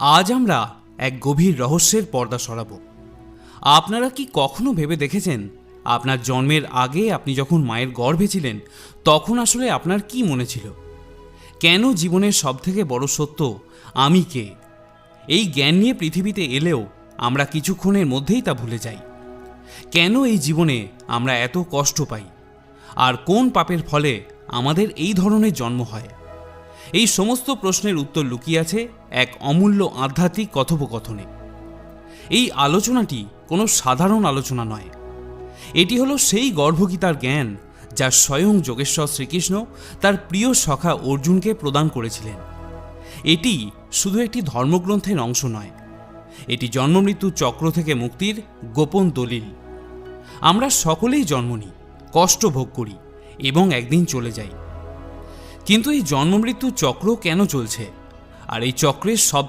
আজ আমরা এক গভীর রহস্যের পর্দা সরাবো। আপনারা কি কখনো ভেবে দেখেছেন আপনার জন্মের আগে আপনি যখন মায়ের গর্ভে ছিলেন তখন আসলে আপনার কি মনে ছিল? কেন জীবনের সবথেকে বড় সত্য আমি কে, এই জ্ঞান নিয়ে পৃথিবীতে এলেও আমরা কিছুক্ষণের মধ্যেই তা ভুলে যাই? কেন এই জীবনে আমরা এত কষ্ট পাই, আর কোন পাপের ফলে আমাদের এই ধরনের জন্ম হয়? এই সমস্ত প্রশ্নের উত্তর লুকিয়ে আছে এক অমূল্য আধ্যাত্মিক কথোপকথনে। এই আলোচনাটি কোনো সাধারণ আলোচনা নয়, এটি হলো সেই গর্ভগীতার জ্ঞান যা স্বয়ং যোগেশ্বর শ্রীকৃষ্ণ তার প্রিয় সখা অর্জুনকে প্রদান করেছিলেন। এটি শুধু একটি ধর্মগ্রন্থের অংশ নয়, এটি জন্মমৃত্যু চক্র থেকে মুক্তির গোপন দলিল। আমরা সকলেই জন্ম নিই, কষ্ট ভোগ করি এবং একদিন চলে যাই, কিন্তু এই জন্মমৃত্যু চক্র কেন চলছে, আর এই চক্রের সব